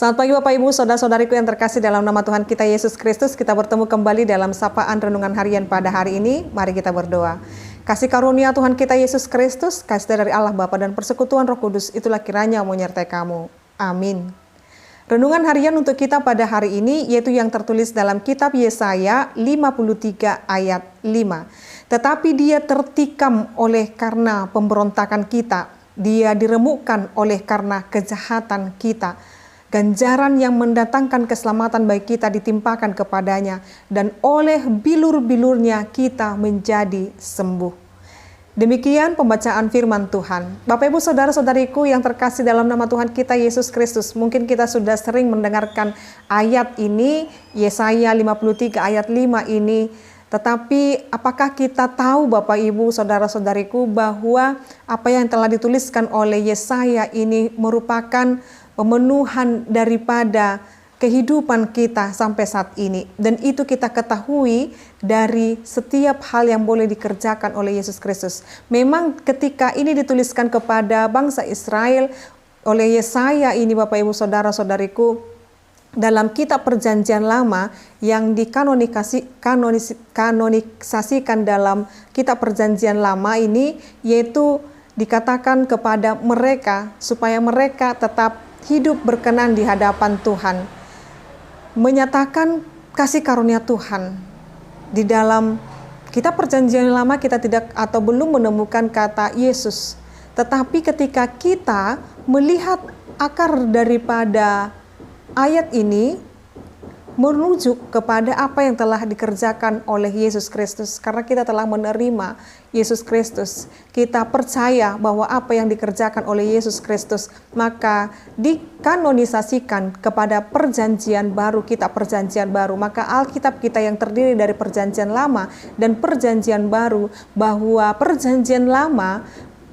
Selamat pagi Bapak Ibu, saudara-saudariku yang terkasih dalam nama Tuhan kita Yesus Kristus. Kita bertemu kembali dalam sapaan renungan harian pada hari ini. Mari kita berdoa. Kasih karunia Tuhan kita Yesus Kristus, kasih dari Allah Bapa dan persekutuan Roh Kudus, itulah kiranya menyertai kamu. Amin. Renungan harian untuk kita pada hari ini yaitu yang tertulis dalam kitab Yesaya 53 ayat 5. Tetapi dia tertikam oleh karena pemberontakan kita, dia diremukkan oleh karena kejahatan kita. Ganjaran yang mendatangkan keselamatan bagi kita ditimpakan kepadanya, dan oleh bilur-bilurnya kita menjadi sembuh. Demikian pembacaan firman Tuhan. Bapak Ibu saudara-saudariku yang terkasih dalam nama Tuhan kita Yesus Kristus, mungkin kita sudah sering mendengarkan ayat ini, Yesaya 53 ayat 5 ini. Tetapi apakah kita tahu Bapak Ibu saudara-saudariku bahwa apa yang telah dituliskan oleh Yesaya ini merupakan pemenuhan daripada kehidupan kita sampai saat ini, dan itu kita ketahui dari setiap hal yang boleh dikerjakan oleh Yesus Kristus. Memang ketika ini dituliskan kepada bangsa Israel oleh Yesaya ini Bapak Ibu saudara-saudariku, dalam kitab Perjanjian Lama yang dikanonisasikan dalam kitab Perjanjian Lama ini, yaitu dikatakan kepada mereka supaya mereka tetap hidup berkenan di hadapan Tuhan, menyatakan kasih karunia Tuhan. Di dalam kitab Perjanjian Lama kita tidak atau belum menemukan kata Yesus, tetapi ketika kita melihat akar daripada ayat ini merujuk kepada apa yang telah dikerjakan oleh Yesus Kristus. Karena kita telah menerima Yesus Kristus, kita percaya bahwa apa yang dikerjakan oleh Yesus Kristus, maka dikanonisasikan kepada perjanjian baru, kitab Perjanjian Baru. Maka Alkitab kita yang terdiri dari Perjanjian Lama dan Perjanjian Baru, bahwa Perjanjian Lama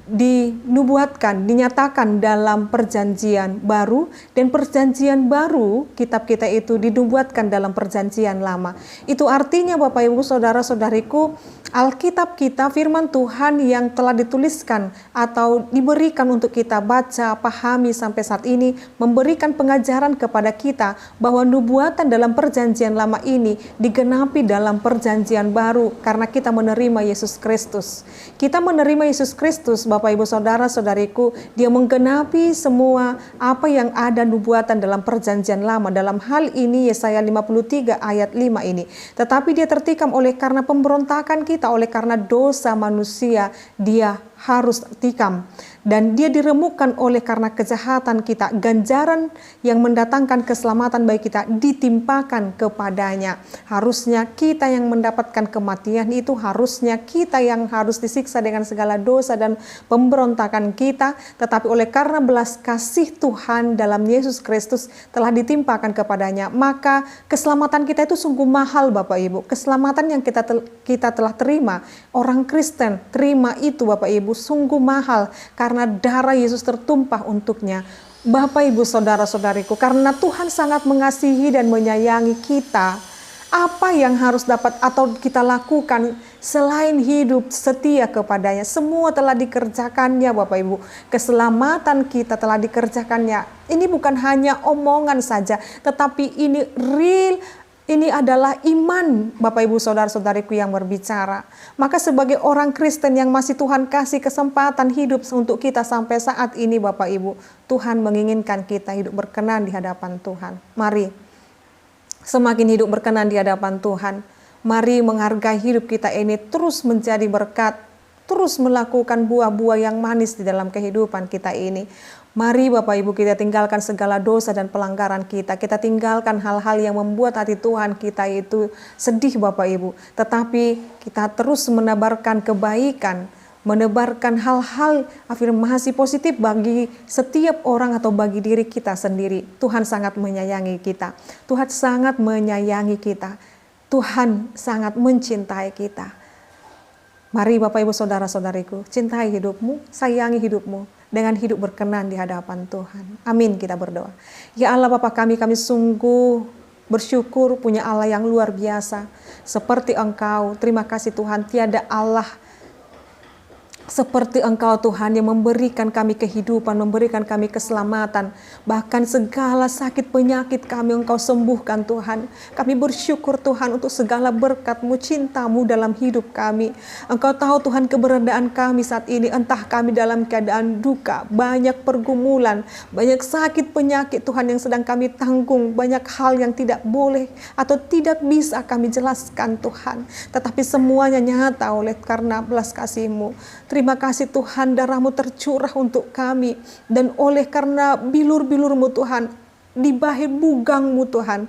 dinubuatkan, dinyatakan dalam Perjanjian Baru, dan Perjanjian Baru kitab kita itu dinubuatkan dalam Perjanjian Lama. Itu artinya Bapak Ibu saudara-saudariku, Alkitab kita, firman Tuhan yang telah dituliskan atau diberikan untuk kita baca, pahami sampai saat ini, memberikan pengajaran kepada kita bahwa nubuatan dalam Perjanjian Lama ini digenapi dalam Perjanjian Baru karena kita menerima Yesus Kristus. Kita menerima Yesus Kristus Bapak Ibu saudara-saudariku, dia menggenapi semua apa yang ada nubuatan dalam Perjanjian Lama. Dalam hal ini Yesaya 53 ayat 5 ini. Tetapi dia tertikam oleh karena pemberontakan kita, oleh karena dosa manusia dia harus tikam, dan dia diremukkan oleh karena kejahatan kita. Ganjaran yang mendatangkan keselamatan bagi kita ditimpakan kepadanya. Harusnya kita yang mendapatkan kematian itu, harusnya kita yang harus disiksa dengan segala dosa dan pemberontakan kita, tetapi oleh karena belas kasih Tuhan dalam Yesus Kristus telah ditimpakan kepadanya, maka keselamatan kita itu sungguh mahal Bapak Ibu. Keselamatan yang kita telah terima, orang Kristen terima itu Bapak Ibu, sungguh mahal karena darah Yesus tertumpah untuknya. Bapak Ibu saudara-saudariku, karena Tuhan sangat mengasihi dan menyayangi kita, apa yang harus dapat atau kita lakukan selain hidup setia kepadanya? Semua telah dikerjakannya Bapak Ibu. Keselamatan kita telah dikerjakannya. Ini bukan hanya omongan saja, tetapi ini real. Ini adalah iman Bapak Ibu saudara-saudariku yang berbicara. Maka sebagai orang Kristen yang masih Tuhan kasih kesempatan hidup untuk kita sampai saat ini Bapak Ibu, Tuhan menginginkan kita hidup berkenan di hadapan Tuhan. Mari semakin hidup berkenan di hadapan Tuhan. Mari menghargai hidup kita ini terus menjadi berkat, terus melakukan buah-buah yang manis di dalam kehidupan kita ini. Mari Bapak Ibu kita tinggalkan segala dosa dan pelanggaran kita. Kita tinggalkan hal-hal yang membuat hati Tuhan kita itu sedih Bapak Ibu. Tetapi kita terus menebarkan kebaikan, menebarkan hal-hal afirmasi positif bagi setiap orang atau bagi diri kita sendiri. Tuhan sangat menyayangi kita. Tuhan sangat menyayangi kita. Tuhan sangat mencintai kita. Mari Bapak Ibu saudara-saudariku, cintai hidupmu, sayangi hidupmu dengan hidup berkenan di hadapan Tuhan. Amin, kita berdoa. Ya Allah Bapa kami sungguh bersyukur punya Allah yang luar biasa seperti Engkau. Terima kasih Tuhan, tiada Allah seperti Engkau Tuhan yang memberikan kami kehidupan, memberikan kami keselamatan. Bahkan segala sakit penyakit kami Engkau sembuhkan Tuhan. Kami bersyukur Tuhan untuk segala berkat-Mu, cinta-Mu dalam hidup kami. Engkau tahu Tuhan keberadaan kami saat ini, entah kami dalam keadaan duka, banyak pergumulan, banyak sakit penyakit Tuhan yang sedang kami tanggung, banyak hal yang tidak boleh atau tidak bisa kami jelaskan Tuhan. Tetapi semuanya nyata oleh karena belas kasih-Mu. Terima kasih Tuhan, darah-Mu tercurah untuk kami. Dan oleh karena bilur-bilur-Mu Tuhan, di bahir bugang-Mu Tuhan,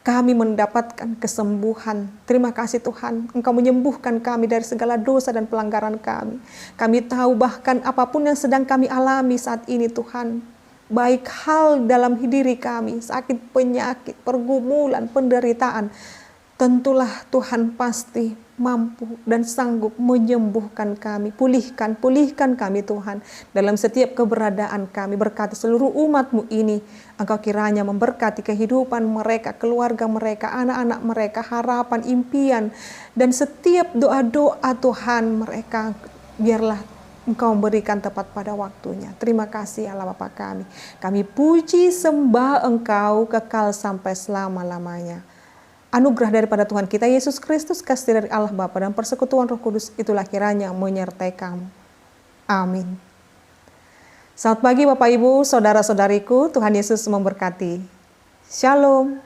kami mendapatkan kesembuhan. Terima kasih Tuhan, Engkau menyembuhkan kami dari segala dosa dan pelanggaran kami. Kami tahu bahkan apapun yang sedang kami alami saat ini Tuhan, baik hal dalam diri kami, sakit penyakit, pergumulan, penderitaan, tentulah Tuhan pasti mampu dan sanggup menyembuhkan kami. Pulihkan kami Tuhan dalam setiap keberadaan kami. Berkati seluruh umat-Mu ini, Engkau kiranya memberkati kehidupan mereka, keluarga mereka, anak-anak mereka, harapan, impian, dan setiap doa-doa Tuhan mereka, biarlah Engkau memberikan tepat pada waktunya. Terima kasih Allah Bapa kami. Kami puji sembah Engkau kekal sampai selama-lamanya. Anugerah daripada Tuhan kita Yesus Kristus, kasih dari Allah Bapa dan persekutuan Roh Kudus itulah kiranya menyertai kamu. Amin. Selamat pagi Bapak Ibu, saudara-saudariku, Tuhan Yesus memberkati. Shalom.